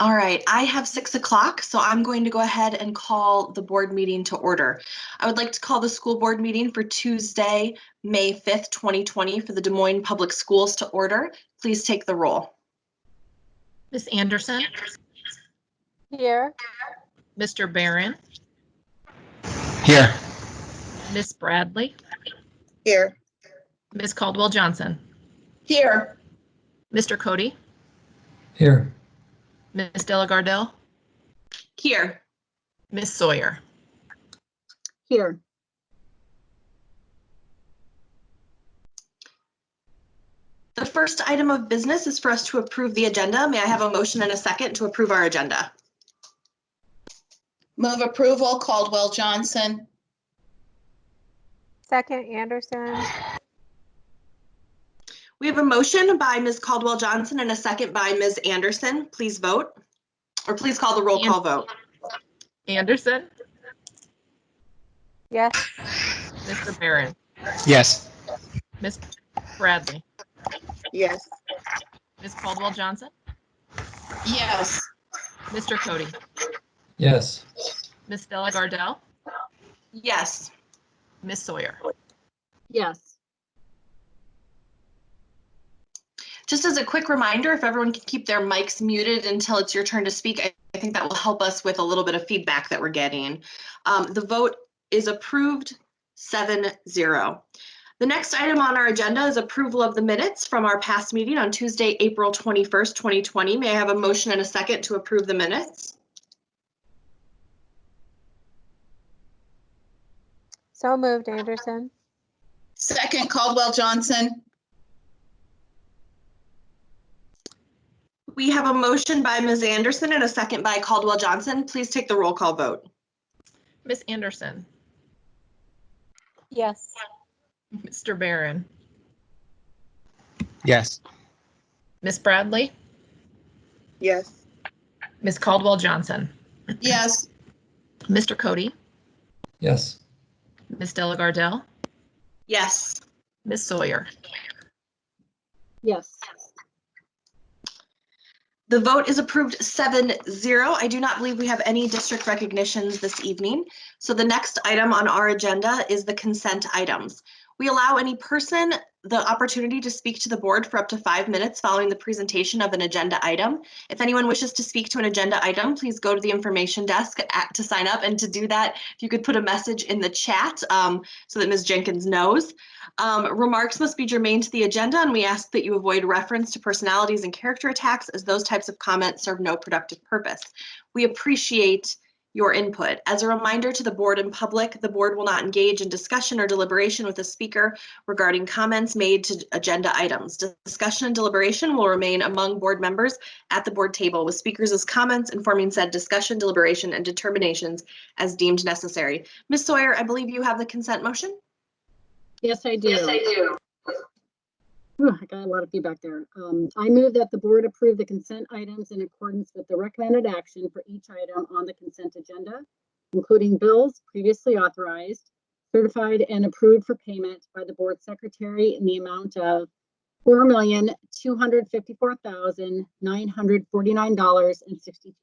All right, I have 6 o'clock, so I'm going to go ahead and call the board meeting to order. I would like to call the school board meeting for Tuesday, May 5th, 2020 for the Des Moines Public Schools to order. Please take the roll. Ms. Anderson? Here. Mr. Barron? Here. Ms. Bradley? Here. Ms. Caldwell Johnson? Here. Mr. Cody? Here. Ms. Delagardelle? Here. Ms. Sawyer? Here. The first item of business is for us to approve the agenda. May I have a motion and a second to approve our agenda? Move approval, Caldwell Johnson. Second, Anderson. We have a motion by Ms. Caldwell Johnson and a second by Ms. Anderson. Please vote, or please call the roll call vote. Anderson? Yes. Mr. Barron? Yes. Ms. Bradley? Yes. Ms. Caldwell Johnson? Yes. Mr. Cody? Yes. Ms. Delagardelle? Yes. Ms. Sawyer? Yes. Just as a quick reminder, if everyone can keep their mics muted until it's your turn to speak, I think that will help us with a little bit of feedback that we're getting. The vote is approved 7-0. The next item on our agenda is approval of the minutes from our past meeting on Tuesday, April 21st, 2020. May I have a motion and a second to approve the minutes? So moved, Anderson. Second, Caldwell Johnson. We have a motion by Ms. Anderson and a second by Caldwell Johnson. Please take the roll call vote. Ms. Anderson? Yes. Mr. Barron? Yes. Ms. Bradley? Yes. Ms. Caldwell Johnson? Yes. Mr. Cody? Yes. Ms. Delagardelle? Yes. Ms. Sawyer? Yes. The vote is approved 7-0. I do not believe we have any district recognitions this evening. So the next item on our agenda is the consent items. We allow any person the opportunity to speak to the board for up to 5 minutes following the presentation of an agenda item. If anyone wishes to speak to an agenda item, please go to the information desk to sign up. And to do that, if you could put a message in the chat so that Ms. Jenkins knows. Remarks must be germane to the agenda, and we ask that you avoid reference to personalities and character attacks, as those types of comments serve no productive purpose. We appreciate your input. As a reminder to the board and public, the board will not engage in discussion or deliberation with a speaker regarding comments made to agenda items. Discussion and deliberation will remain among board members at the board table, with speakers' comments informing said discussion, deliberation, and determinations as deemed necessary. Ms. Sawyer, I believe you have the consent motion? Yes, I do. Yes, I do. I got a lot of feedback there. I move that the board approve the consent items in accordance with the recommended action for each item on the consent agenda, including bills previously authorized, certified and approved for payment by the board secretary in the amount of $4,254,949.62.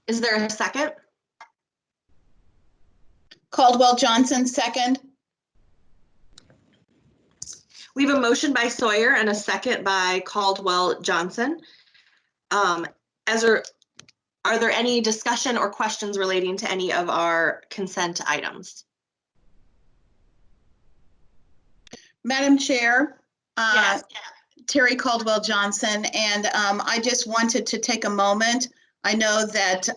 Is there a second? Caldwell Johnson, second. We have a motion by Sawyer and a second by Caldwell Johnson. Are there any discussion or questions relating to any of our consent items? Madam Chair, Yes. Terry Caldwell Johnson, and I just wanted to take a moment. I know that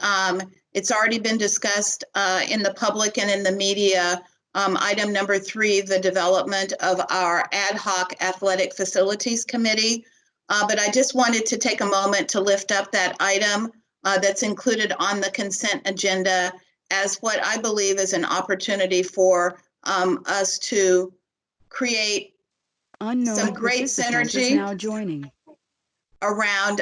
it's already been discussed in the public and in the media. Item number 3, the development of our ad hoc athletic facilities committee. But I just wanted to take a moment to lift up that item that's included on the consent agenda as what I believe is an opportunity for us to create some great synergy now joining around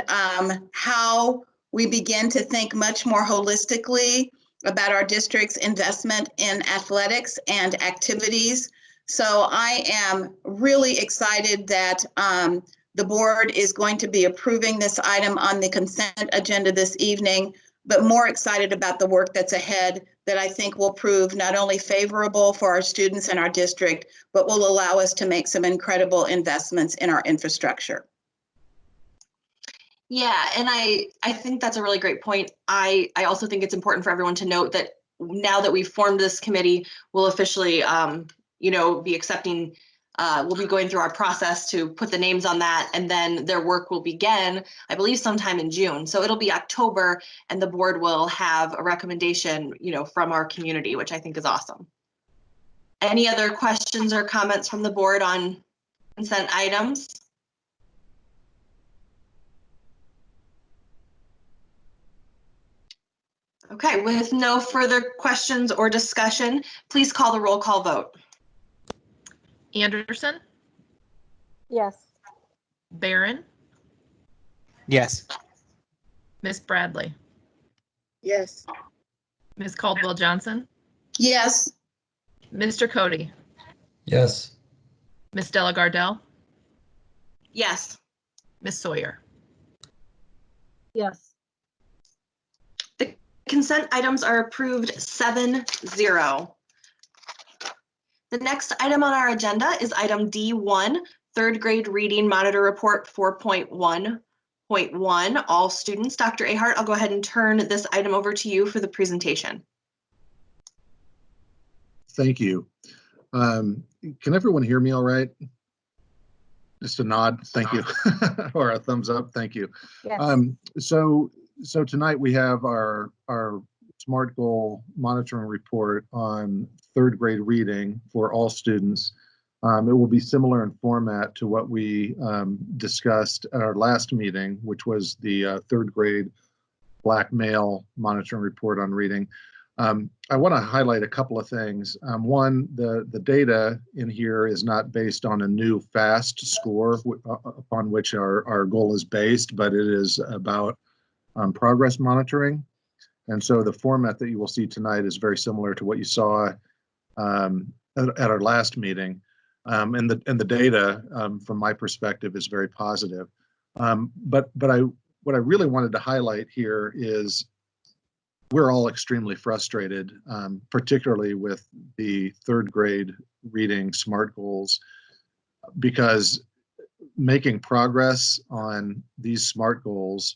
how we begin to think much more holistically about our district's investment in athletics and activities. So I am really excited that The board is going to be approving this item on the consent agenda this evening, but more excited about the work that's ahead that I think will prove not only favorable for our students and our district, but will allow us to make some incredible investments in our infrastructure. Yeah, and I think that's a really great point. I also think it's important for everyone to note that now that we've formed this committee, we'll officially, be accepting, we'll be going through our process to put the names on that, and then their work will begin, I believe, sometime in June. So it'll be October, and the board will have a recommendation, from our community, which I think is awesome. Any other questions or comments from the board on consent items? Okay, with no further questions or discussion, please call the roll call vote. Anderson, Yes. Barron, Yes. Miss Bradley, Yes. Ms. Caldwell Johnson, Yes. Mr. Cody, Yes. Ms. Delagardelle, Yes. Ms. Sawyer. Yes. Consent items are approved 7-0. The next item on our agenda is item D1, third grade reading monitor report 4.1.1, all students. Dr. Ahart, I'll go ahead and turn this item over to you for the presentation. Thank you. Can everyone hear me all right? Just a nod, thank you, or a thumbs up, thank you. Yes. So tonight we have our SMART goal monitoring report on third grade reading for all students. It will be similar in format to what we discussed at our last meeting, which was the third grade Black male monitoring report on reading. I want to highlight a couple of things. One, the data in here is not based on a new FAST score upon which our goal is based, but it is about progress monitoring. And so the format that you will see tonight is very similar to what you saw at our last meeting. And the data, from my perspective, is very positive. But what I really wanted to highlight here is we're all extremely frustrated, particularly with the third grade reading SMART goals, because making progress on these SMART goals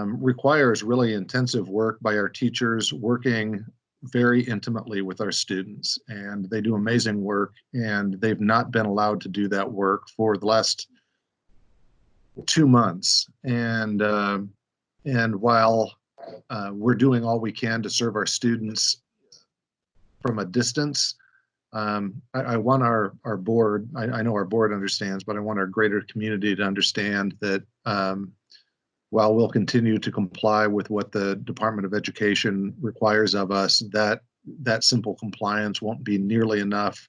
requires really intensive work by our teachers, working very intimately with our students, and they do amazing work, and they've not been allowed to do that work for the last 2 months. And while we're doing all we can to serve our students from a distance, I want our board, I know our board understands, but I want our greater community to understand that while we'll continue to comply with what the Department of Education requires of us, that simple compliance won't be nearly enough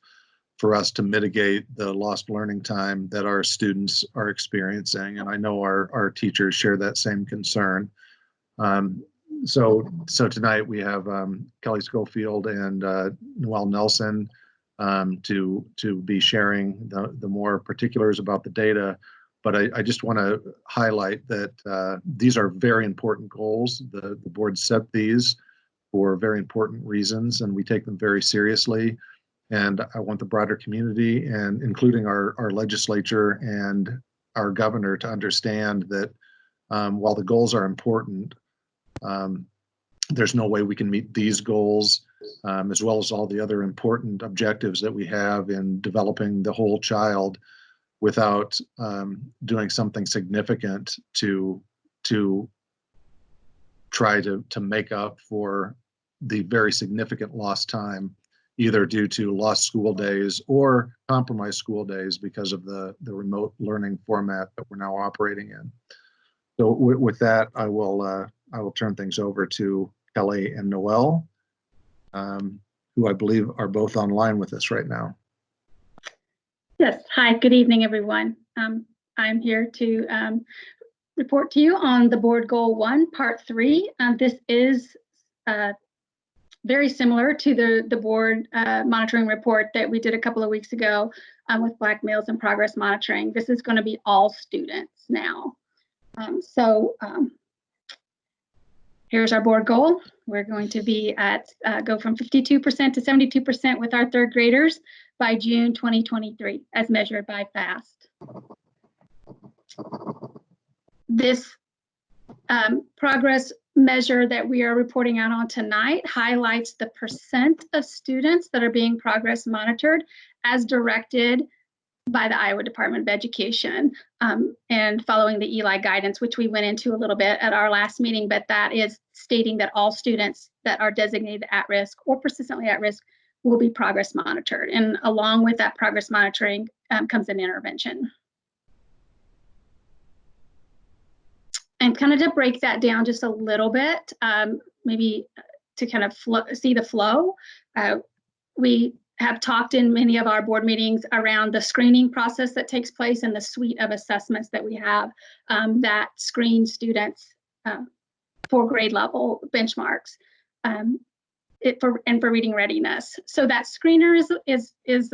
for us to mitigate the lost learning time that our students are experiencing. And I know our teachers share that same concern. So tonight we have Kelly Schofield and Noelle Nelson to be sharing the more particulars about the data. But I just want to highlight that these are very important goals. The board set these for very important reasons, and we take them very seriously. And I want the broader community, and including our legislature and our governor, to understand that while the goals are important, there's no way we can meet these goals, as well as all the other important objectives that we have in developing the whole child, without doing something significant to try to make up for the very significant lost time, either due to lost school days or compromised school days because of the remote learning format that we're now operating in. So with that, I will turn things over to Kelly and Noelle, who I believe are both online with us right now. Yes. Hi, good evening, everyone. I'm here to report to you on the board goal 1, part 3. This is very similar to the board monitoring report that we did a couple of weeks ago with Black Males and Progress Monitoring. This is going to be all students now. Here's our board goal. We're going to be at go from 52% to 72% with our third graders by June 2023, as measured by FAST. This progress measure that we are reporting out on tonight highlights the percent of students that are being progress monitored as directed by the Iowa Department of Education and following the ELI guidance, which we went into a little bit at our last meeting, but that is stating that all students that are designated at risk or persistently at risk will be progress monitored. And along with that progress monitoring comes an intervention. And kind of to break that down just a little bit, maybe to kind of see the flow, we have talked in many of our board meetings around the screening process that takes place and the suite of assessments that we have that screen students for grade level benchmarks for reading readiness. So that screener is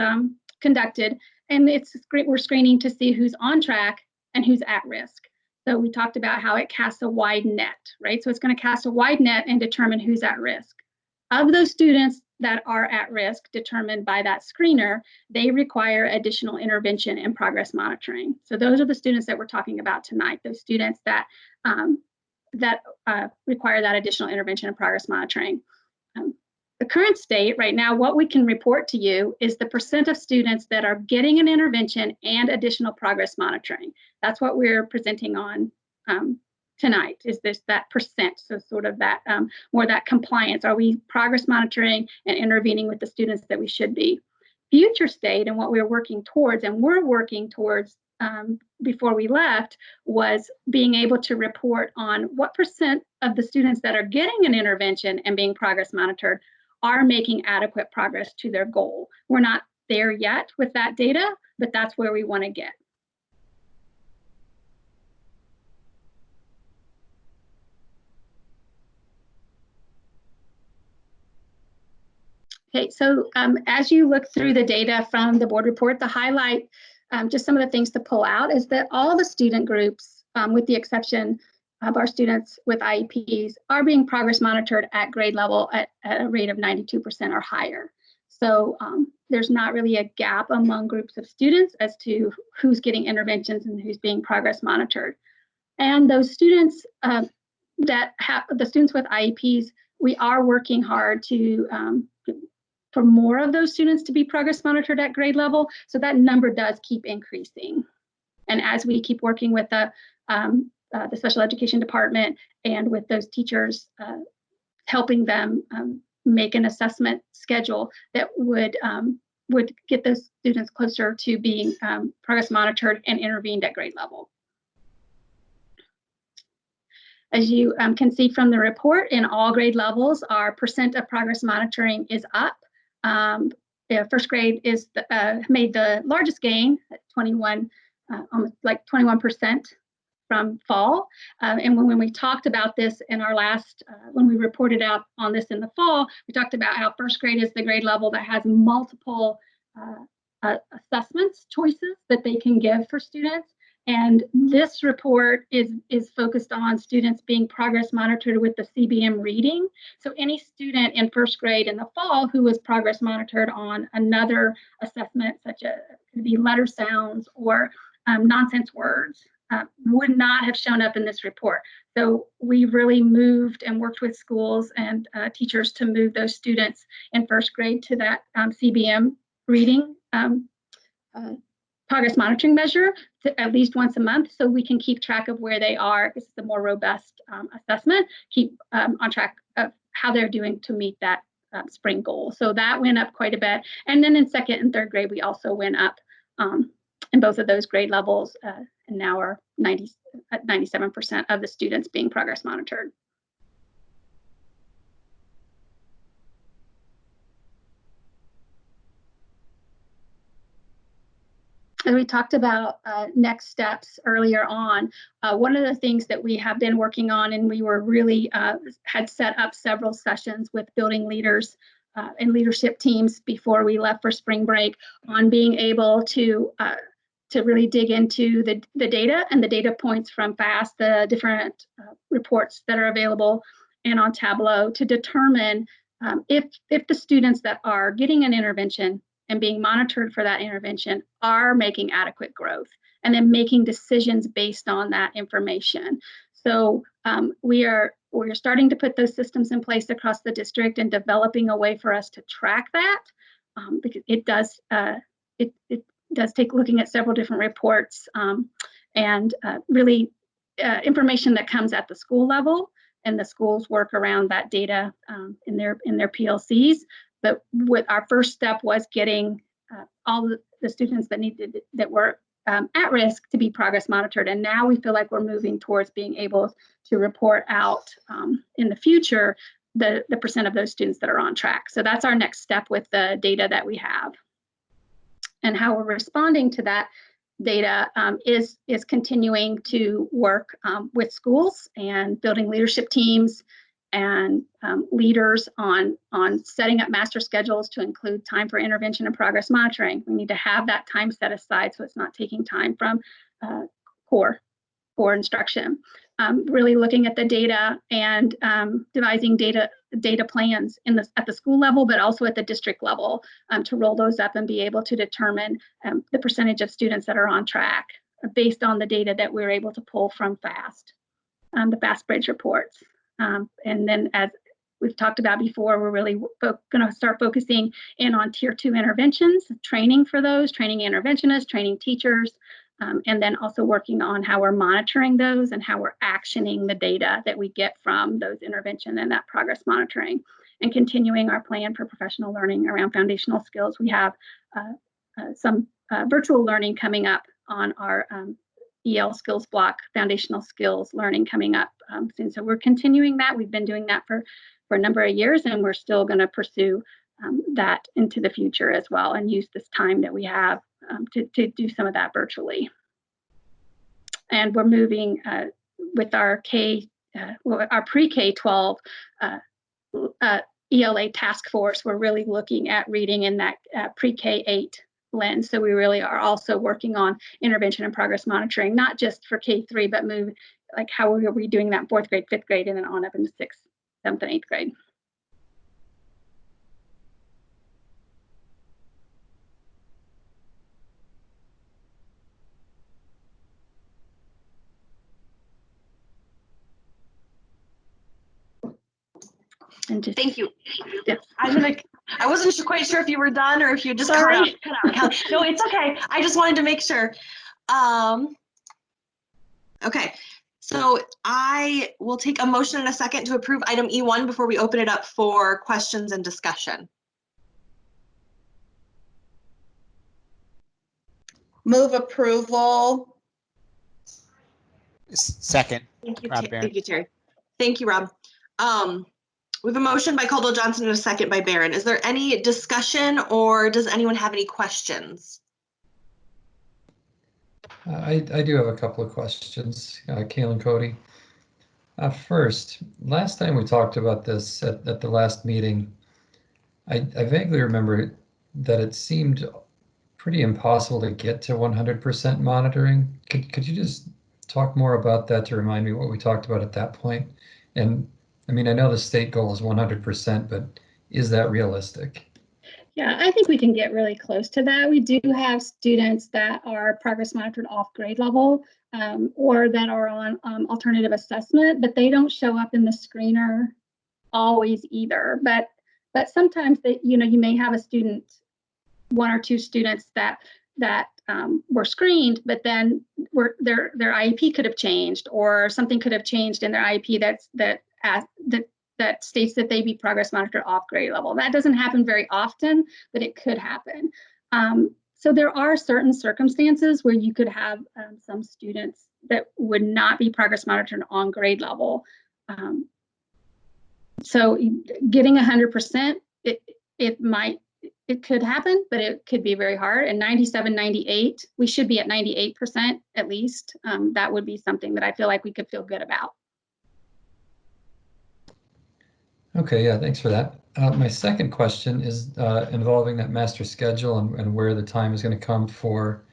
conducted, and we're screening to see who's on track and who's at risk. So we talked about how it casts a wide net, right? So it's going to cast a wide net and determine who's at risk. Of those students that are at risk determined by that screener, they require additional intervention and progress monitoring. So those are the students that we're talking about tonight, those students that require that additional intervention and progress monitoring. The current state right now, what we can report to you is the percent of students that are getting an intervention and additional progress monitoring. That's what we're presenting on tonight, is that percent. So sort of that more that compliance. Are we progress monitoring and intervening with the students that we should be? Future state and what we're working towards, and we're working towards before we left, was being able to report on what percent of the students that are getting an intervention and being progress monitored are making adequate progress to their goal. We're not there yet with that data, but that's where we want to get. Okay, so as you look through the data from the board report, the highlight, just some of the things to pull out is that all the student groups, with the exception of our students with IEPs, are being progress monitored at grade level at a rate of 92% or higher. So there's not really a gap among groups of students as to who's getting interventions and who's being progress monitored. And those students the students with IEPs, we are working hard to for more of those students to be progress monitored at grade level. So that number does keep increasing. And as we keep working with the special education department and with those teachers, helping them make an assessment schedule that would get those students closer to being progress monitored and intervened at grade level. As you can see from the report, in all grade levels, our percent of progress monitoring is up. First grade is made the largest gain at 21, almost like 21% from fall. And when we talked about this in our last, when we reported out on this in the fall, we talked about how first grade is the grade level that has multiple assessments choices that they can give for students. And this report is focused on students being progress monitored with the CBM reading. So any student in first grade in the fall who was progress monitored on another assessment, such as could be letter sounds or nonsense words, would not have shown up in this report. So we really moved and worked with schools and teachers to move those students in first grade to that CBM reading progress monitoring measure to at least once a month, so we can keep track of where they are. This is a more robust assessment, keep on track of how they're doing to meet that spring goal. So that went up quite a bit. And then in second and third grade, we also went up in both of those grade levels, and now are 97% of the students being progress monitored. So we talked about next steps earlier on. One of the things that we have been working on, and we were really had set up several sessions with building leaders and leadership teams before we left for spring break on being able to really dig into the data and the data points from FAST, the different reports that are available and on Tableau to determine if the students that are getting an intervention and being monitored for that intervention are making adequate growth, and then making decisions based on that information. So we're starting to put those systems in place across the district and developing a way for us to track that, because it does take looking at several different reports and really information that comes at the school level, and the schools work around that data in their PLCs. But what our first step was getting all the students that were at risk to be progress monitored. And now we feel like we're moving towards being able to report out in the future the percent of those students that are on track. So that's our next step with the data that we have. And how we're responding to that data is continuing to work with schools and building leadership teams and leaders on setting up master schedules to include time for intervention and progress monitoring. We need to have that time set aside so it's not taking time from core instruction. Really looking at the data and devising data plans at the school level, but also at the district level to roll those up and be able to determine the percentage of students that are on track based on the data that we're able to pull from FAST, the FAST Bridge reports. And then, as we've talked about before, we're really going to start focusing in on tier 2 interventions, training for those, training interventionists, training teachers, and then also working on how we're monitoring those and how we're actioning the data that we get from those intervention and that progress monitoring, and continuing our plan for professional learning around foundational skills. We have some virtual learning coming up on our EL skills block, foundational skills learning coming up soon. So we're continuing that. We've been doing that for a number of years, and we're still going to pursue that into the future as well, and use this time that we have to do some of that virtually. And we're moving with our pre-K-12 ELA task force. We're really looking at reading in that pre-K-8 lens. So we really are also working on intervention and progress monitoring, not just for K-3, but move like how are we doing that in 4th grade, 5th grade, and then on up into 6th, 7th, and 8th grade. And just, Thank you. Yes. I wasn't quite sure if you were done or if you just cut out. No, it's okay. I just wanted to make sure. Okay, so I will take a motion in a second to approve item E1 before we open it up for questions and discussion. Move approval. Second. Thank you, Rob Barron. thank you, Terry. Thank you, Rob. We have a motion by Caldwell Johnson and a second by Barron. Is there any discussion, or does anyone have any questions? I do have a couple of questions, Kaylin, Cody. First, last time we talked about this at the last meeting, I vaguely remember that it seemed pretty impossible to get to 100% monitoring. Could you just talk more about that to remind me what we talked about at that point? And I mean, I know the state goal is 100%, but is that realistic? Yeah, I think we can get really close to that. We do have students that are progress monitored off grade level or that are on alternative assessment, but they don't show up in the screener always either. But sometimes you may have a student, 1 or 2 students that were screened, but then their IEP could have changed, or something could have changed in their IEP that states that they be progress monitored off grade level. That doesn't happen very often, but it could happen. So there are certain circumstances where you could have some students that would not be progress monitored on grade level. So getting 100%, it might it could happen, but it could be very hard. And 97, 98, we should be at 98% at least. That would be something that I feel like we could feel good about. Okay, yeah, thanks for that. My second question is involving that master schedule and where the time is going to come for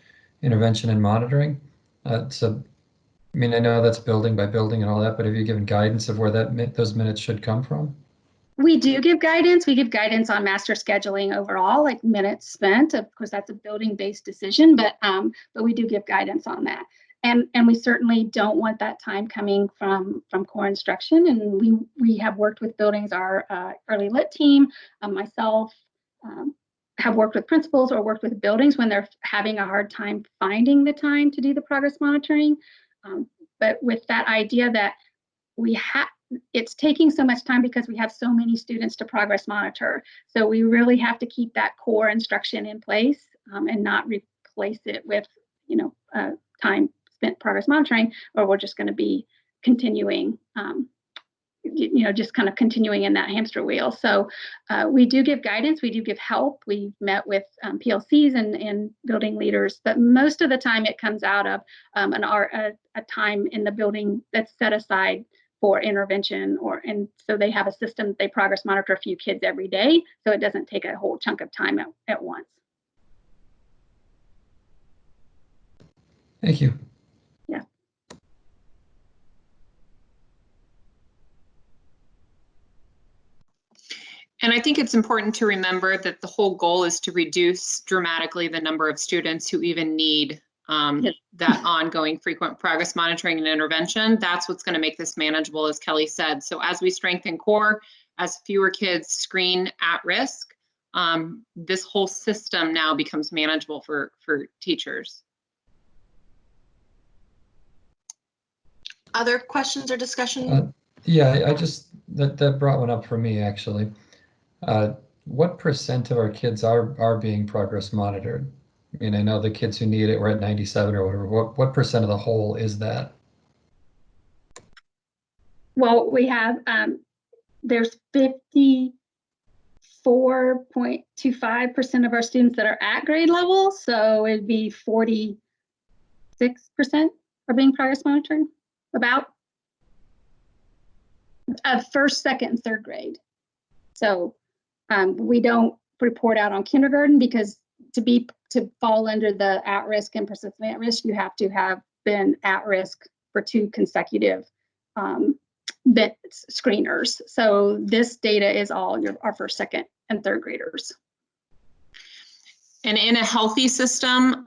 intervention and monitoring. So, I mean, I know that's building by building and all that, but have you given guidance of where those minutes should come from? We do give guidance. We give guidance on master scheduling overall, like minutes spent. Of course, that's a building-based decision, but we do give guidance on that. And we certainly don't want that time coming from core instruction. And we have worked with buildings, our early lit team, myself, have worked with principals or worked with buildings when they're having a hard time finding the time to do the progress monitoring. But with that idea that it's taking so much time because we have so many students to progress monitor. So we really have to keep that core instruction in place and not replace it with, time spent progress monitoring, or we're just going to be continuing, just kind of continuing in that hamster wheel. So we do give guidance, we do give help. We've met with PLCs and building leaders, but most of the time it comes out of a time in the building that's set aside for intervention, and so they have a system that they progress monitor a few kids every day, so it doesn't take a whole chunk of time at once. Thank you. Yeah. And I think it's important to remember that the whole goal is to reduce dramatically the number of students who even need that ongoing frequent progress monitoring and intervention. That's what's going to make this manageable, as Kelly said. So as we strengthen core, as fewer kids screen at risk, this whole system now becomes manageable for teachers. Other questions or discussion? Yeah, I just, that brought one up for me, actually. What % of our kids are being progress monitored? I mean, I know the kids who need it, we're at 97 or whatever. What % of the whole is that? Well, we have, there's 54.25% of our students that are at grade level. So it'd be 46% are being progress monitored, about first, second, and third grade. So we don't report out on kindergarten because to fall under the at-risk and persistent at-risk, you have to have been at risk for 2 consecutive screeners. So this data is all our first, second, and third graders. And in a healthy system,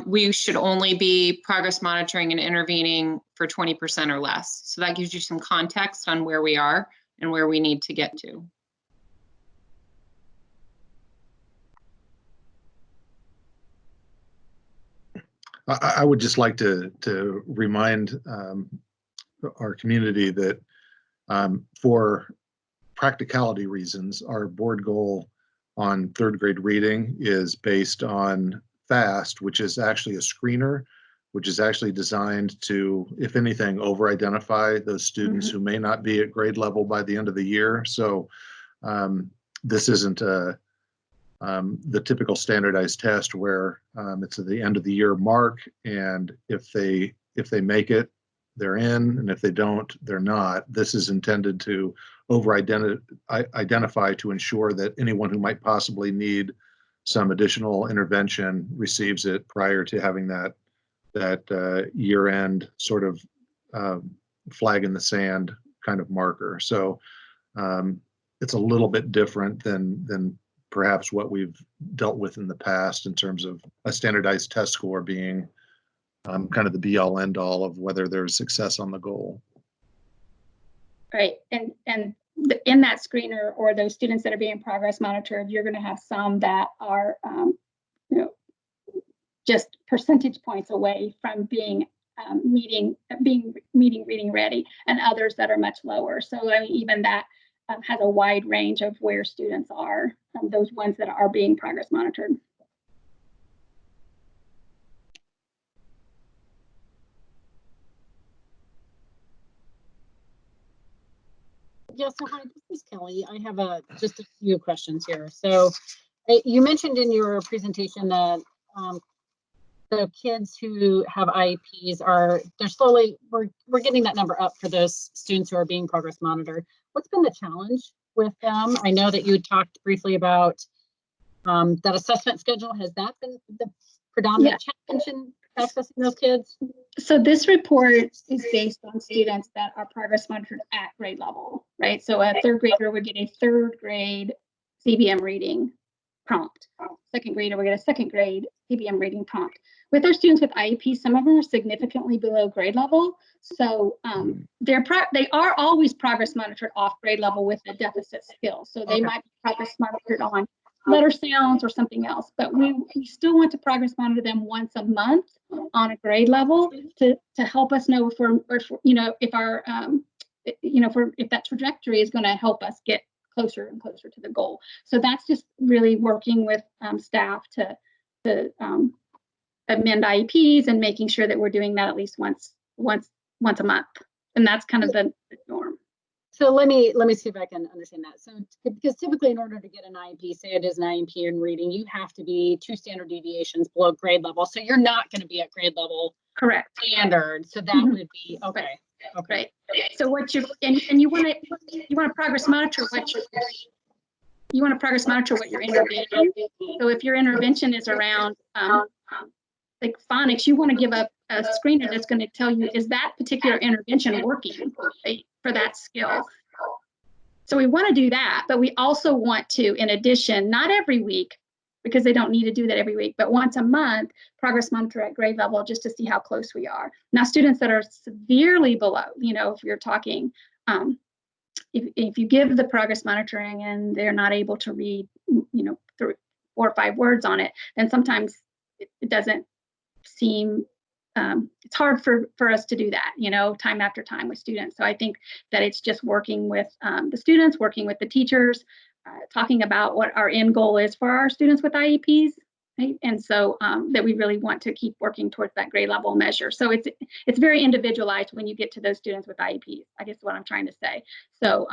we should only be progress monitoring and intervening for 20% or less. So that gives you some context on where we are and where we need to get to. I would just like to remind our community that for practicality reasons, our board goal on third grade reading is based on FAST, which is actually a screener, which is actually designed to, if anything, over-identify those students who may not be at grade level by the end of the year. So this isn't the typical standardized test where it's at the end of the year mark, and if they make it, they're in, and if they don't, they're not. This is intended to identify to ensure that anyone who might possibly need some additional intervention receives it prior to having that year-end sort of flag in the sand kind of marker. So it's a little bit different than perhaps what we've dealt with in the past in terms of a standardized test score being kind of the be-all end-all of whether there's success on the goal. Right, and in that screener or those students that are being progress monitored, you're going to have some that are, just percentage points away from being meeting reading ready, and others that are much lower. So I mean, even that has a wide range of where students are, those ones that are being progress monitored. Yeah, so hi, this is Kelly. I have just a few questions here. So You mentioned in your presentation that the kids who have IEPs we're getting that number up for those students who are being progress monitored. What's been the challenge with them? I know that you talked briefly about that assessment schedule. Has that been the predominant challenge in accessing those kids? So this report is based on students that are progress monitored at grade level, right? So a third grader would get a third grade CBM reading prompt. Second grader would get a second grade CBM reading prompt. With our students with IEP, some of them are significantly below grade level. So they are always progress monitored off grade level with a deficit skill. So they might be progress monitored on letter sounds or something else, but we still want to progress monitor them once a month on a grade level to help us know if that trajectory is going to help us get closer and closer to the goal. So that's just really working with staff to amend IEPs and making sure that we're doing that at least once a month, and that's kind of the norm. So let me see if I can understand that. So because typically in order to get an IEP, say it is an IEP in reading, you have to be 2 standard deviations below grade level. So you're not going to be at grade level. Correct. Standard. So that would be okay. Right. So what you you want to progress monitor what your intervention. So if your intervention is around like phonics, you want to give up a screener that's going to tell you, is that particular intervention working, right, for that skill? So we want to do that, but we also want to, in addition, not every week, because they don't need to do that every week, but once a month, progress monitor at grade level just to see how close we are. Now, students that are severely below, if you're talking, if you give the progress monitoring and they're not able to read, 3, 4 or 5 words on it, then sometimes it doesn't seem, it's hard for us to do that, time after time with students. So I think that it's just working with the students, working with the teachers, talking about what our end goal is for our students with IEPs, right? And so that we really want to keep working towards that grade level measure. So it's very individualized when you get to those students with IEPs, I guess is what I'm trying to say. So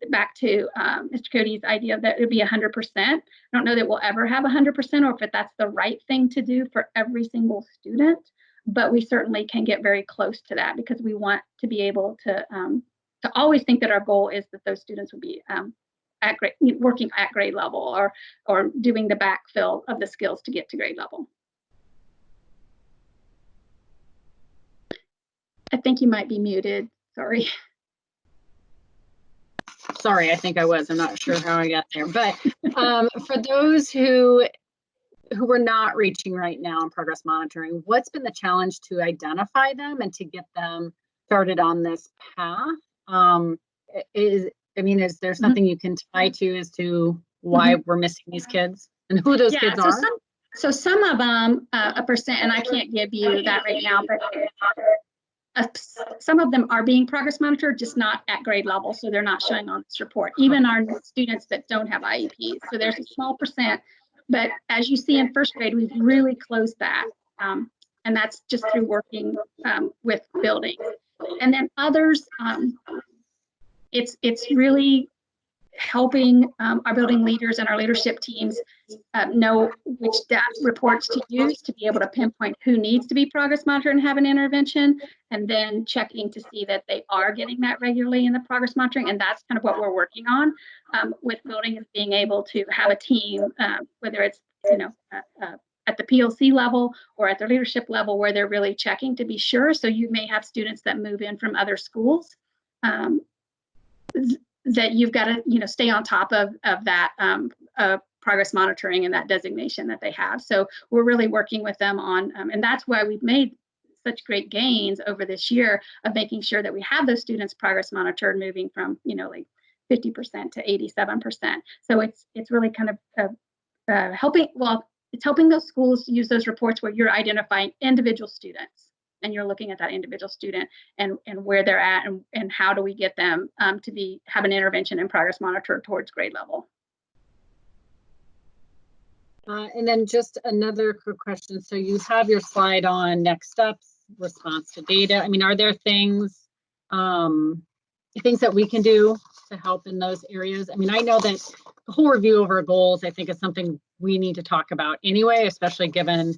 back to Mr. Cody's idea that it would be 100%. I don't know that we'll ever have 100% or if that's the right thing to do for every single student, but we certainly can get very close to that because we want to be able to always think that our goal is that those students will be working at grade level or doing the backfill of the skills to get to grade level. I think you might be muted. Sorry. Sorry, I think I was. I'm not sure how I got there. But for those who we're not reaching right now in progress monitoring, what's been the challenge to identify them and to get them started on this path? Is there something you can tie to as to why we're missing these kids and who those kids are? So some of them, a percent, and I can't give you that right now, but some of them are being progress monitored, just not at grade level. So they're not showing on this report, even our students that don't have IEPs. So there's a small percent, but as you see in first grade, we've really closed that. And that's just through working with buildings. And then others, it's really helping our building leaders and our leadership teams know which data reports to use to be able to pinpoint who needs to be progress monitored and have an intervention, and then checking to see that they are getting that regularly in the progress monitoring. And that's kind of what we're working on with building, is being able to have a team, whether it's at the PLC level or at the leadership level, where they're really checking to be sure. So you may have students that move in from other schools that you've got to stay on top of that progress monitoring and that designation that they have. So we're really working with them on, and that's why we've made such great gains over this year of making sure that we have those students progress monitored, moving from like 50% to 87%. So it's really kind of helping. Well, it's helping those schools use those reports where you're identifying individual students. And you're looking at that individual student and where they're at and how do we get them to have an intervention and progress monitor towards grade level. And then just another quick question. So you have your slide on next steps, response to data. Are there things, things that we can do to help in those areas. I mean, I know that the whole review of our goals, I think, is something we need to talk about anyway, especially given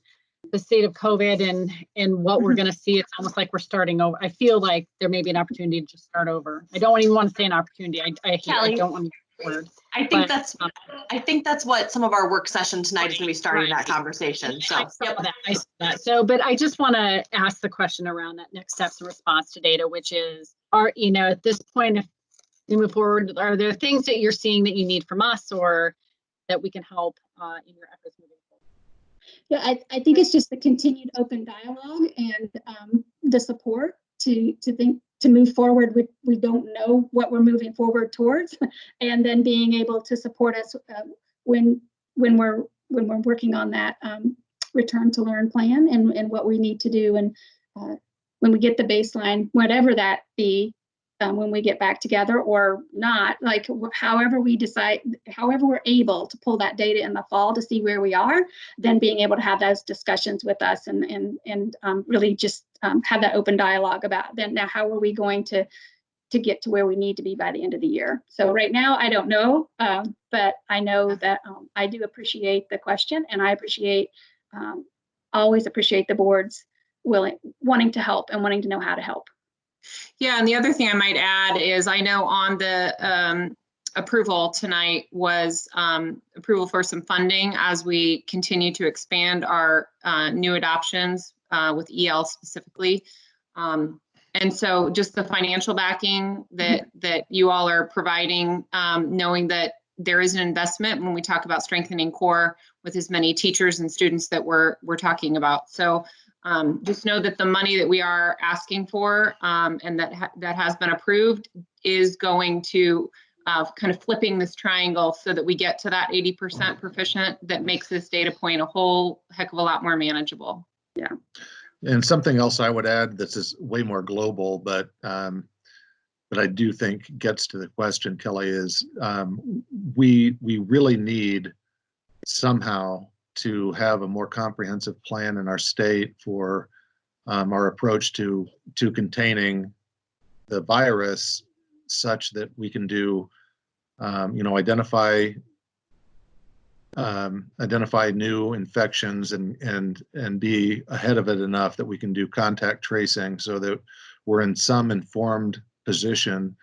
the state of COVID and what we're going to see. It's almost like we're starting over. I feel like there may be an opportunity to just start over. I don't even want to say an opportunity. I don't want to use the word. I think that's what some of our work session tonight is going to be starting that conversation. So, I saw that. So, but I just want to ask the question around that next steps in response to data, which is, at this point, if we move forward, are there things that you're seeing that you need from us or that we can help in your efforts moving forward? Yeah, I think it's just the continued open dialogue and the support to move forward. We don't know what we're moving forward towards, and then being able to support us when we're working on that return to learn plan and what we need to do, and when we get the baseline, whatever that be, when we get back together or not, like however we decide, however we're able to pull that data in the fall to see where we are, then being able to have those discussions with us and really just have that open dialogue about then now how are we going to get to where we need to be by the end of the year. So right now, I don't know, but I know that I do appreciate the question, and I always appreciate the board's wanting to help and wanting to know how to help. Yeah, and the other thing I might add is I know on the approval tonight was approval for some funding as we continue to expand our new adoptions with EL specifically. And so just the financial backing that you all are providing, knowing that there is an investment when we talk about strengthening core with as many teachers and students that we're talking about. So just know that the money that we are asking for and that has been approved is going to kind of flipping this triangle so that we get to that 80% proficient that makes this data point a whole heck of a lot more manageable. Yeah. And something else I would add, this is way more global, but I do think gets to the question, Kelly, is we really need somehow to have a more comprehensive plan in our state for our approach to containing the virus, such that we can do, identify new infections and be ahead of it enough that we can do contact tracing so that we're in some informed position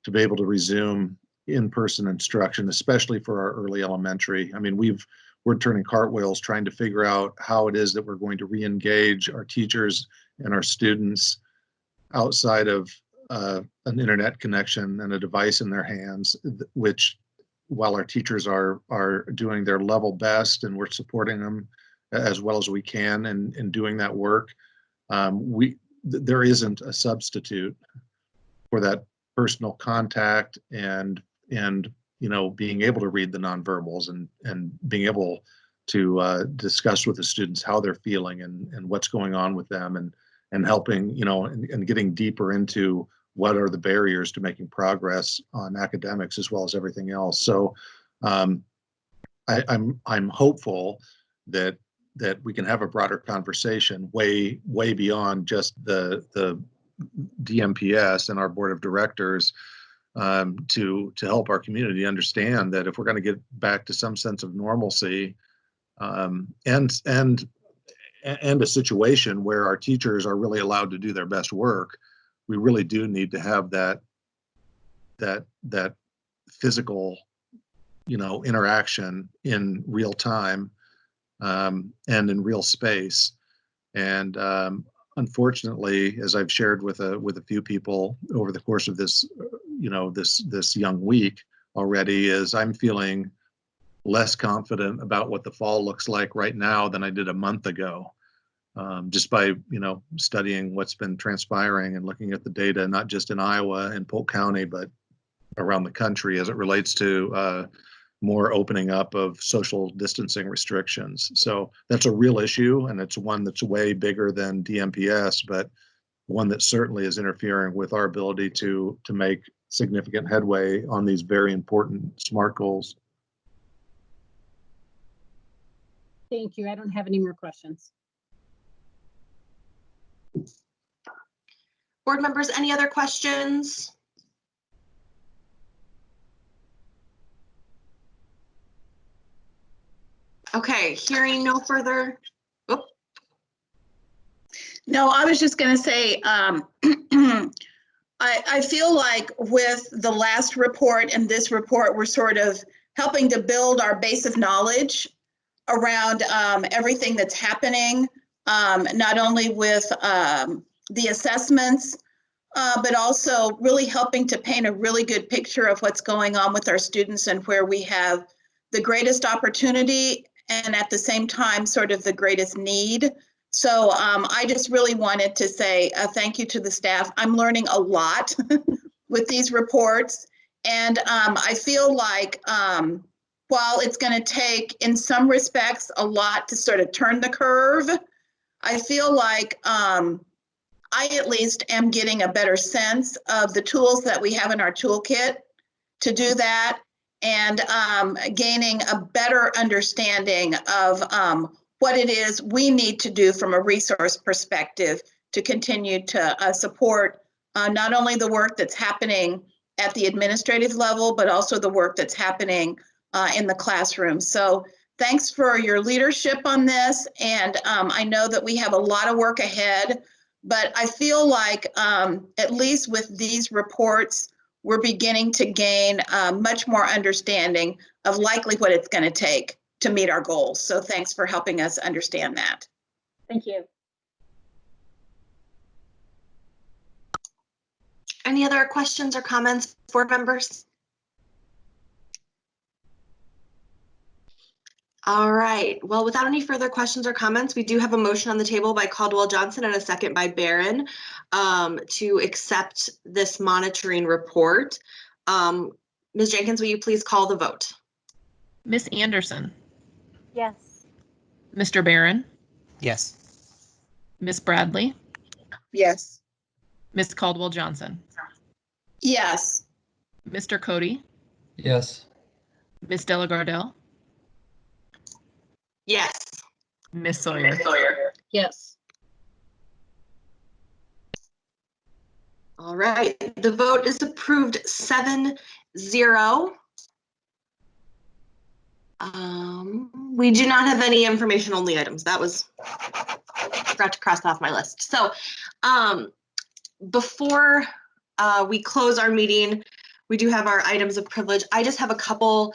to be able to resume in-person instruction, especially for our early elementary. I mean, we're turning cartwheels trying to figure out how it is that we're going to re-engage our teachers and our students outside of an internet connection and a device in their hands, which, while our teachers are doing their level best and we're supporting them as well as we can in doing that work, there isn't a substitute for that personal contact and being able to read the nonverbals and being able to discuss with the students how they're feeling and what's going on with them and helping, and getting deeper into what are the barriers to making progress on academics as well as everything else. So I'm hopeful that we can have a broader conversation way beyond just the DMPS and our board of directors to help our community understand that if we're going to get back to some sense of normalcy and a situation where our teachers are really allowed to do their best work, we really do need to have that physical, interaction in real time and in real space. And unfortunately, as I've shared with a few people over the course of this, this young week already, is I'm feeling less confident about what the fall looks like right now than I did a month ago. Just by, studying what's been transpiring and looking at the data, not just in Iowa and Polk County, but around the country as it relates to more opening up of social distancing restrictions. So that's a real issue, and it's one that's way bigger than DMPS, but one that certainly is interfering with our ability to make significant headway on these very important SMART goals. Thank you. I don't have any more questions. Board members, any other questions? Okay, hearing no further. Oh, No, I was just going to say, I feel like with the last report and this report, we're sort of helping to build our base of knowledge around everything that's happening, not only with the assessments, but also really helping to paint a really good picture of what's going on with our students and where we have the greatest opportunity and at the same time sort of the greatest need. So I just really wanted to say thank you to the staff. I'm learning a lot with these reports. And I feel like while it's going to take, in some respects, a lot to sort of turn the curve, I feel like I at least am getting a better sense of the tools that we have in our toolkit to do that, and gaining a better understanding of what it is we need to do from a resource perspective to continue to support not only the work that's happening at the administrative level, but also the work that's happening in the classroom. So thanks for your leadership on this. And I know that we have a lot of work ahead, but I feel like at least with these reports, we're beginning to gain much more understanding of likely what it's going to take to meet our goals. So thanks for helping us understand that. Thank you. any other questions or comments, board members? All right, well, without any further questions or comments, we do have a motion on the table by Caldwell Johnson and a second by Barron to accept this monitoring report. Ms. Jenkins, will you please call the vote? Miss Anderson, Yes. Mr. Barron, Yes. Miss Bradley, Yes. Miss Caldwell Johnson, Yes. Mr. Cody, Yes. Miss Delagardelle, Yes. Miss Sawyer. Yes. All right, the vote is approved 7-0. We do not have any information only items. That was, forgot to cross off my list. So before we close our meeting, we do have our items of privilege. I just have a couple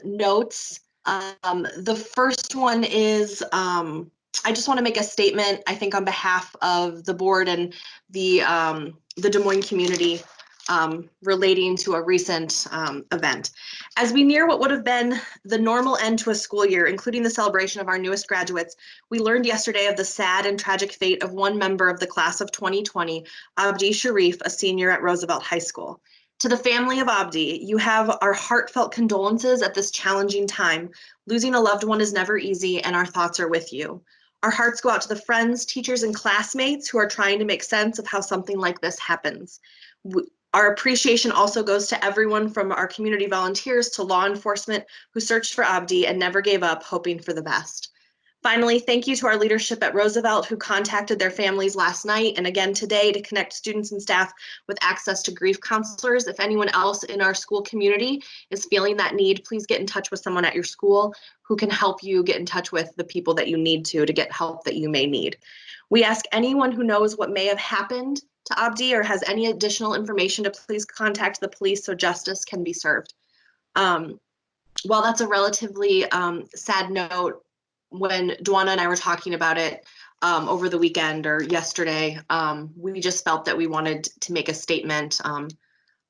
notes. The first one is I just want to make a statement, I think, on behalf of the board and the Des Moines community relating to a recent event. As we near what would have been the normal end to a school year, including the celebration of our newest graduates, we learned yesterday of the sad and tragic fate of one member of the class of 2020, Abdi Sharif, a senior at Roosevelt High School. To the family of Abdi, you have our heartfelt condolences at this challenging time. Losing a loved one is never easy, and our thoughts are with you. Our hearts go out to the friends, teachers, and classmates who are trying to make sense of how something like this happens. Our appreciation also goes to everyone from our community volunteers to law enforcement who searched for Abdi and never gave up, hoping for the best. Finally, thank you to our leadership at Roosevelt who contacted their families last night and again today to connect students and staff with access to grief counselors. If anyone else in our school community is feeling that need, please get in touch with someone at your school who can help you get in touch with the people that you need to get help that you may need. We ask anyone who knows what may have happened to Abdi or has any additional information to please contact the police so justice can be served. While that's a relatively sad note, when Dwana and I were talking about it over the weekend or yesterday, we just felt that we wanted to make a statement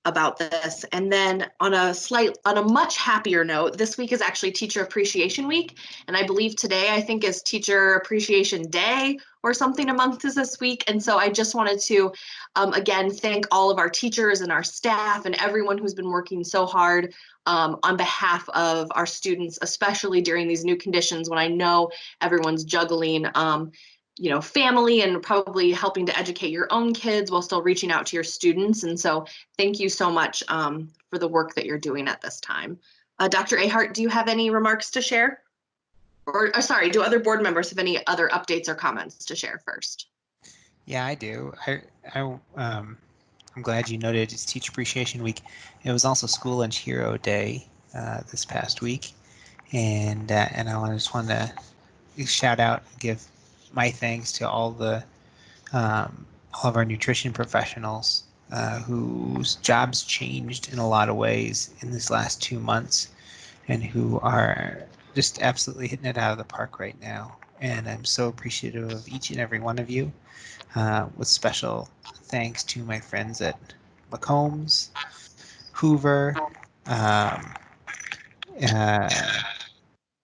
about this. And then on a much happier note, this week is actually Teacher Appreciation Week. And I believe today, I think, is Teacher Appreciation Day or something amongst us this week. And so I just wanted to, again, thank all of our teachers and our staff and everyone who's been working so hard on behalf of our students, especially during these new conditions when I know everyone's juggling family and probably helping to educate your own kids while still reaching out to your students. And so thank you so much for the work that you're doing at this time. Dr. Ahart, do you have any remarks to share? Or sorry, do other board members have any other updates or comments to share first? Yeah, I do. I'm glad you noted it's Teacher Appreciation Week. It was also School Lunch Hero Day this past week. and I just want to shout out and give my thanks to all of our nutrition professionals whose jobs changed in a lot of ways in this last 2 months, and who are just absolutely hitting it out of the park right now. And I'm so appreciative of each and every one of you, with special thanks to my friends at McCombs, Hoover,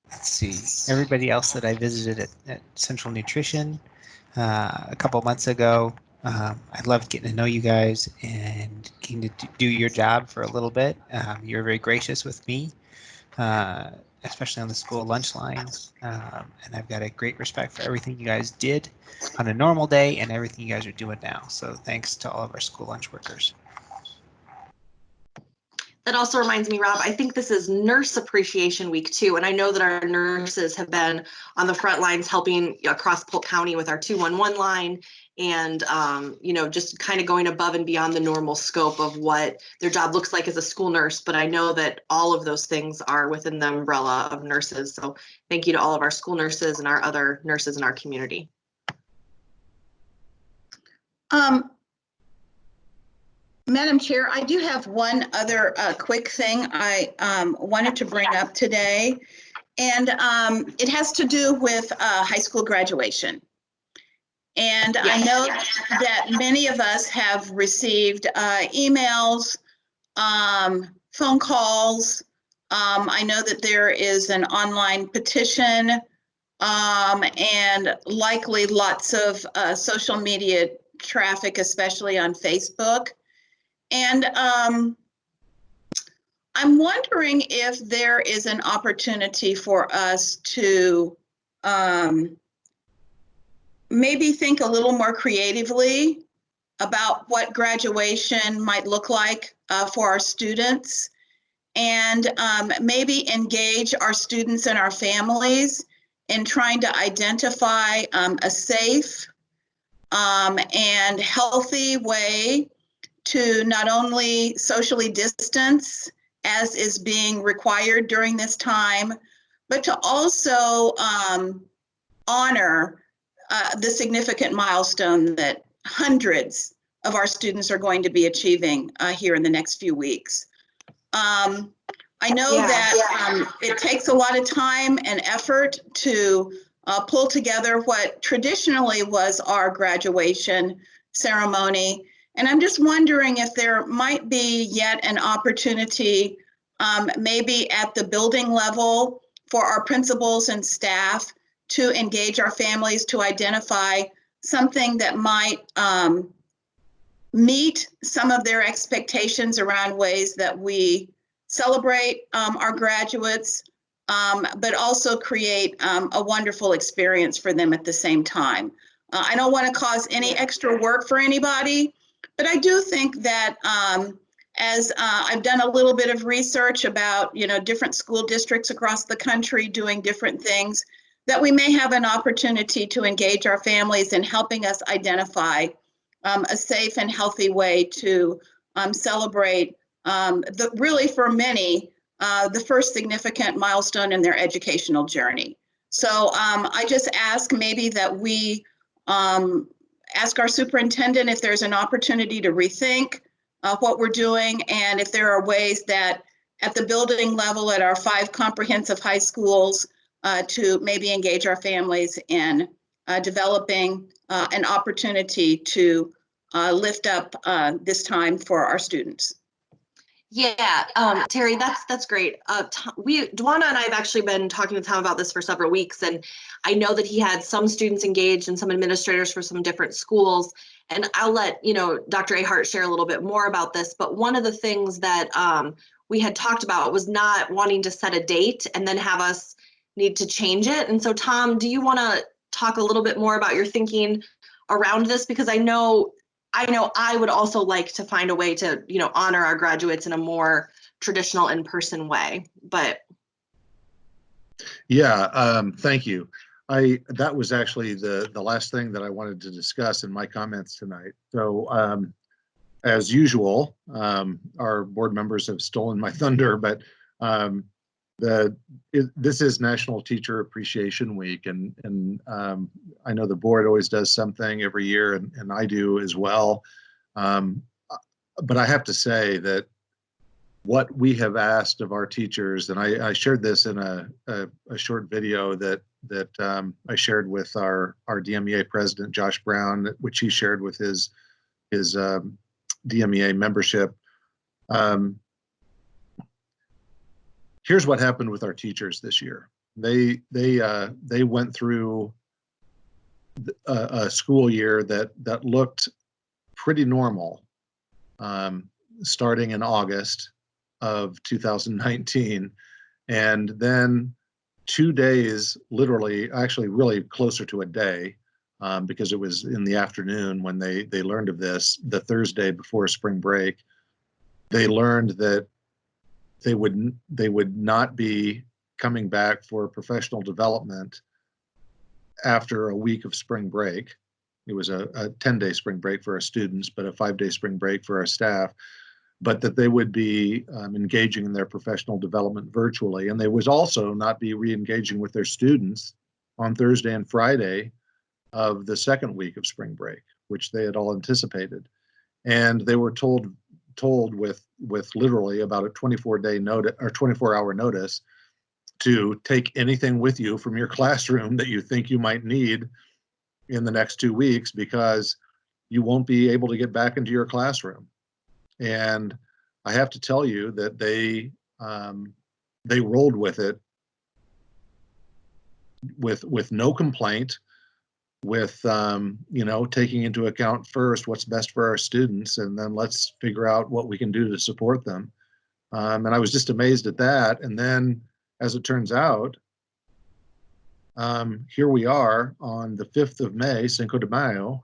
let's see, everybody else that I visited at Central Nutrition a couple months ago. I loved getting to know you guys and getting to do your job for a little bit. You're very gracious with me, especially on the school lunch line. And I've got a great respect for everything you guys did on a normal day and everything you guys are doing now. So thanks to all of our school lunch workers. That also reminds me, Rob, I think this is Nurse Appreciation Week too. And I know that our nurses have been on the front lines helping across Polk County with our 211 line and, just kind of going above and beyond the normal scope of what their job looks like as a school nurse. But I know that all of those things are within the umbrella of nurses. So thank you to all of our school nurses and our other nurses in our community. Madam Chair, I do have one other quick thing I wanted to bring up today, and it has to do with high school graduation. And I know that many of us have received emails, phone calls. I know that there is an online petition and likely lots of social media traffic, especially on Facebook. And I'm wondering if there is an opportunity for us to maybe think a little more creatively about what graduation might look like for our students, and maybe engage our students and our families in trying to identify a safe and healthy way to not only socially distance as is being required during this time, but to also honor the significant milestone that hundreds of our students are going to be achieving here in the next few weeks. I know that it takes a lot of time and effort to pull together what traditionally was our graduation ceremony. And I'm just wondering if there might be yet an opportunity, maybe at the building level, for our principals and staff to engage our families to identify something that might meet some of their expectations around ways that we celebrate our graduates, but also create a wonderful experience for them at the same time. I don't want to cause any extra work for anybody, but I do think that as I've done a little bit of research about, different school districts across the country doing different things, that we may have an opportunity to engage our families in helping us identify a safe and healthy way to celebrate really for many, the first significant milestone in their educational journey. So I just ask maybe that we ask our superintendent if there's an opportunity to rethink what we're doing, and if there are ways that at the building level at our 5 comprehensive high schools to maybe engage our families in developing an opportunity to lift up this time for our students. Yeah, Terry, that's great. Dwana and I have actually been talking to Tom about this for several weeks, and I know that he had some students engaged and some administrators for some different schools. And I'll let Dr. Ahart share a little bit more about this. But one of the things that we had talked about was not wanting to set a date and then have us need to change it. And so, Tom, do you want to talk a little bit more about your thinking around this? Because I know I would also like to find a way to, honor our graduates in a more traditional in-person way, but. Yeah, thank you. That was actually the last thing that I wanted to discuss in my comments tonight. So as usual, our board members have stolen my thunder, but this is National Teacher Appreciation Week, and I know the board always does something every year, and I do as well. But I have to say that what we have asked of our teachers, and I shared this in a short video that I shared with our DMEA president, Josh Brown, which he shared with his DMEA membership. Here's what happened with our teachers this year. They went through a school year that looked pretty normal, starting in August of 2019, and then 2 days, literally, actually really closer to a day, because it was in the afternoon when they learned of this, the Thursday before spring break. They learned that they would not be coming back for professional development after a week of spring break. It was a 10-day spring break for our students, but a 5-day spring break for our staff, but that they would be engaging in their professional development virtually. And they would also not be re-engaging with their students on Thursday and Friday of the second week of spring break, which they had all anticipated. And they were told with literally about a 24-day notice or 24-hour notice to take anything with you from your classroom that you think you might need in the next 2 weeks, because you won't be able to get back into your classroom. And I have to tell you that they rolled with it with no complaint, with taking into account first what's best for our students, and then let's figure out what we can do to support them. And I was just amazed at that. And then, as it turns out, here we are on the 5th of May, Cinco de Mayo,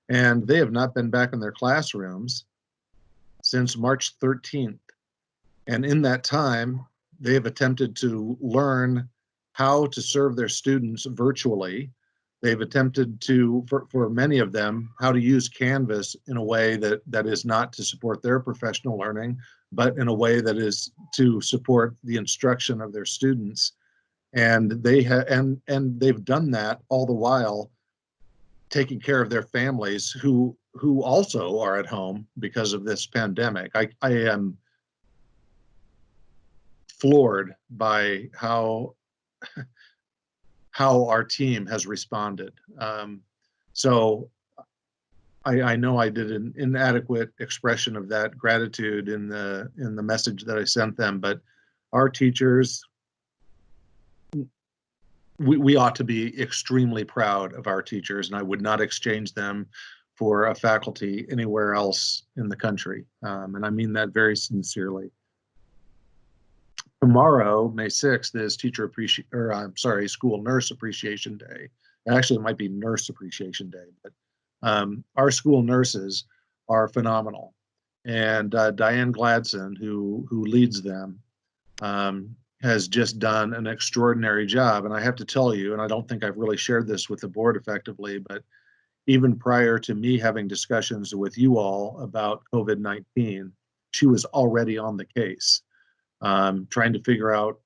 and they have not been back in their classrooms since March 13th. And in that time, they have attempted to learn how to serve their students virtually. They've attempted to, for many of them, how to use Canvas in a way that is not to support their professional learning, but in a way that is to support the instruction of their students. And they've done that all the while taking care of their families who also are at home because of this pandemic. I am floored by how our team has responded. So I know I did an inadequate expression of that gratitude in the message that I sent them, but our teachers, we ought to be extremely proud of our teachers, and I would not exchange them for a faculty anywhere else in the country. And I mean that very sincerely. Tomorrow, May 6th, is School Nurse Appreciation Day. Actually, it might be Nurse Appreciation Day, but our school nurses are phenomenal. And Diane Gladson, who leads them, has just done an extraordinary job. And I have to tell you, and I don't think I've really shared this with the board effectively, but even prior to me having discussions with you all about COVID-19, she was already on the case, trying to figure out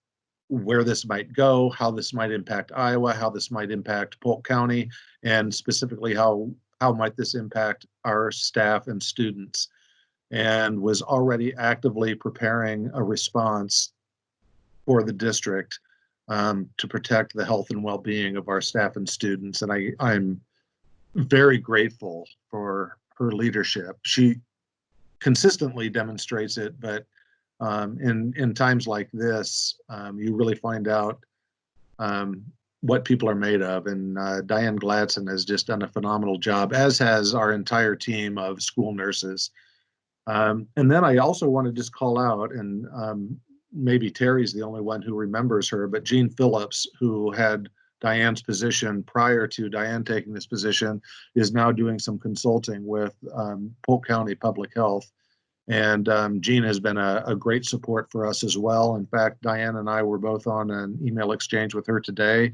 where this might go, how this might impact Iowa, how this might impact Polk County, and specifically how might this impact our staff and students, and was already actively preparing a response for the district to protect the health and well-being of our staff and students. And I'm very grateful for her leadership. She consistently demonstrates it, but in times like this, you really find out what people are made of. And Diane Gladson has just done a phenomenal job, as has our entire team of school nurses. And then I also want to just call out, and maybe Terry's the only one who remembers her, but Jean Phillips, who had Diane's position prior to Diane taking this position, is now doing some consulting with Polk County Public Health. And Jean has been a great support for us as well. In fact, Diane and I were both on an email exchange with her today.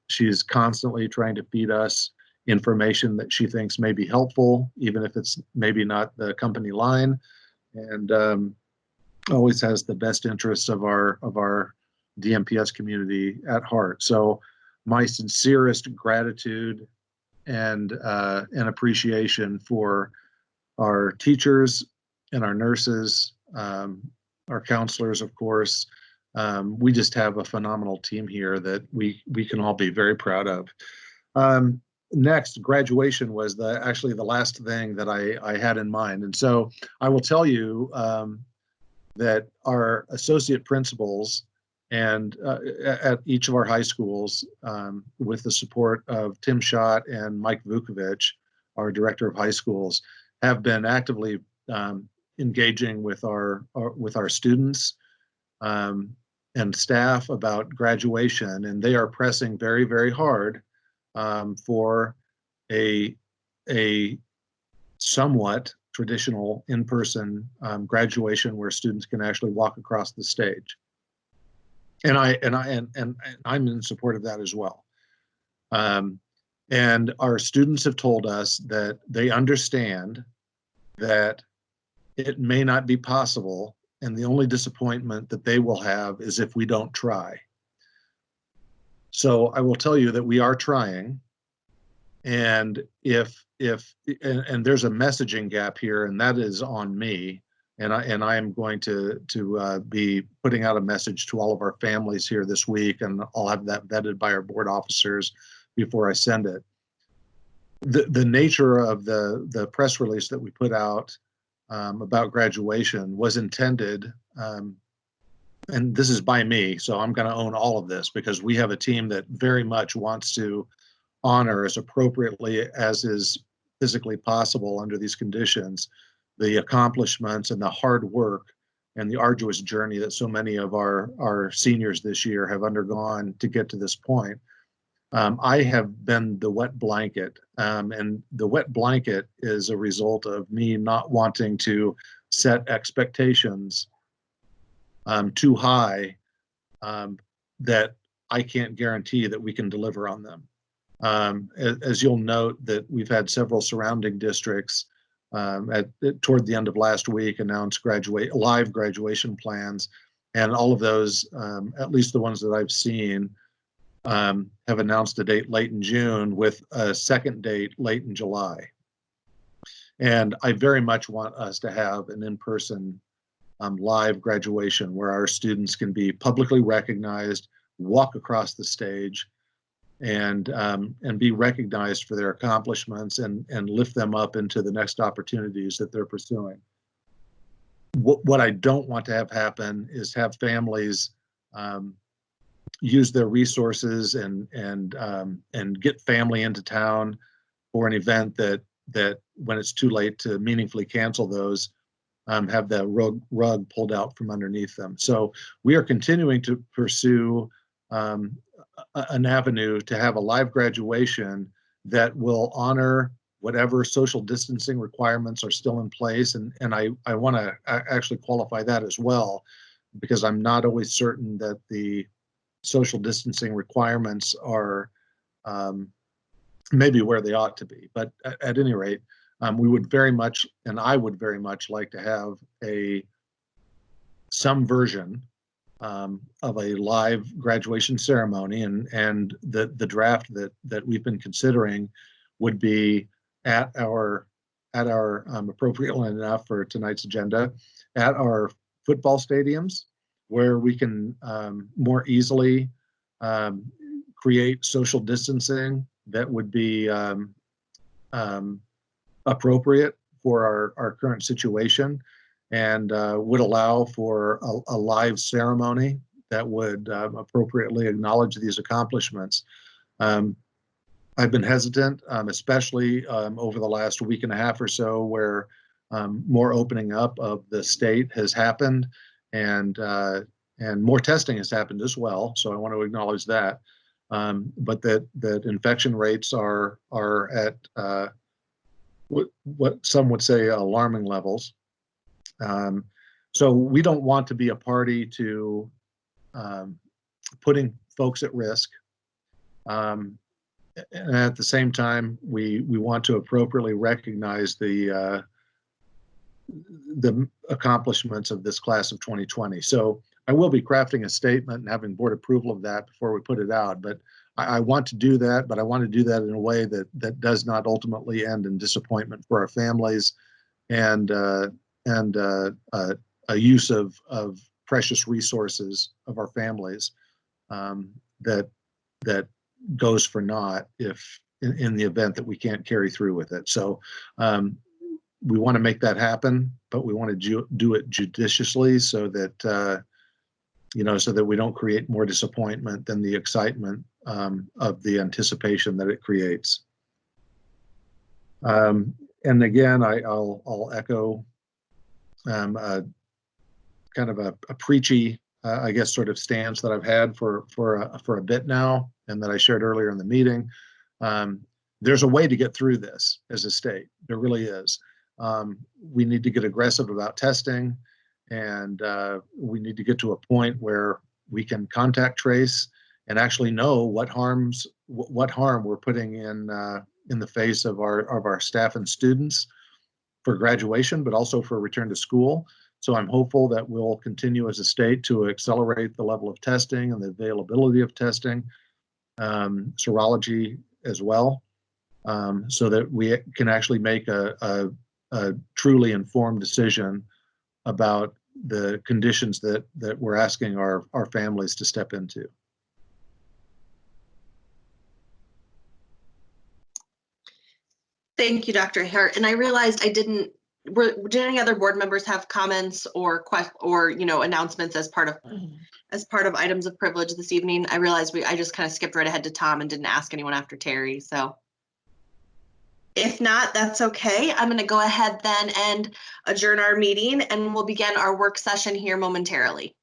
She's constantly trying to feed us information that she thinks may be helpful, even if it's maybe not the company line. And always has the best interests of our DMPS community at heart. So my sincerest gratitude and appreciation for our teachers and our nurses, our counselors, of course. We just have a phenomenal team here that we can all be very proud of. Next, graduation was actually the last thing that I had in mind. And so I will tell you that our associate principals and at each of our high schools, with the support of Tim Schott and Mike Vukovic, our director of high schools, have been actively engaging with our students and staff about graduation, and they are pressing very, very hard for a somewhat traditional in-person graduation where students can actually walk across the stage. And I'm in support of that as well. And our students have told us that they understand that it may not be possible, and the only disappointment that they will have is if we don't try. So I will tell you that we are trying, and if there's a messaging gap here, and that is on me, and I am going to be putting out a message to all of our families here this week, and I'll have that vetted by our board officers before I send it. The nature of the press release that we put out about graduation was intended, and this is by me, so I'm going to own all of this, because we have a team that very much wants to honor as appropriately as is physically possible under these conditions the accomplishments and the hard work and the arduous journey that so many of our seniors this year have undergone to get to this point. I have been the wet blanket, and the wet blanket is a result of me not wanting to set expectations too high that I can't guarantee that we can deliver on them. As you'll note, that we've had several surrounding districts toward the end of last week announce live graduation plans, and all of those, at least the ones that I've seen, have announced a date late in June with a second date late in July. And I very much want us to have an in-person live graduation where our students can be publicly recognized, walk across the stage, and be recognized for their accomplishments and lift them up into the next opportunities that they're pursuing. What I don't want to have happen is have families use their resources and get family into town for an event that when it's too late to meaningfully cancel those, have the rug pulled out from underneath them. So we are continuing to pursue an avenue to have a live graduation that will honor whatever social distancing requirements are still in place. And I want to actually qualify that as well, because I'm not always certain that the social distancing requirements are maybe where they ought to be. But at any rate, we would very much, and I would very much like to have some version of a live graduation ceremony, and the draft that we've been considering would be at our appropriately enough for tonight's agenda, at our football stadiums, where we can more easily create social distancing that would be appropriate for our current situation, and would allow for a live ceremony that would appropriately acknowledge these accomplishments. I've been hesitant, especially over the last week and a half or so, where more opening up of the state has happened, and more testing has happened as well. So I want to acknowledge that, but that infection rates are at what some would say alarming levels. So we don't want to be a party to putting folks at risk. And at the same time, we want to appropriately recognize the the accomplishments of this class of 2020. So I will be crafting a statement and having board approval of that before we put it out. But I want to do that, but I want to do that in a way that does not ultimately end in disappointment for our families and a use of precious resources of our families that goes for naught if in the event that we can't carry through with it. So we want to make that happen, but we want to do it judiciously so that so that we don't create more disappointment than the excitement of the anticipation that it creates. And again, I'll echo kind of a preachy, I guess, sort of stance that I've had for a bit now, and that I shared earlier in the meeting. There's a way to get through this as a state. There really is. We need to get aggressive about testing, and we need to get to a point where we can contact trace and actually know what harm we're putting in the face of our staff and students for graduation, but also for return to school. So I'm hopeful that we'll continue as a state to accelerate the level of testing and the availability of testing, serology as well, so that we can actually make a truly informed decision about the conditions that we're asking our families to step into. Thank you, Dr. Hart. And I realized did any other board members have comments or announcements as part of items of privilege this evening? I realized I just kind of skipped right ahead to Tom and didn't ask anyone after Terry. So if not, that's okay. I'm going to go ahead then and adjourn our meeting, and we'll begin our work session here momentarily.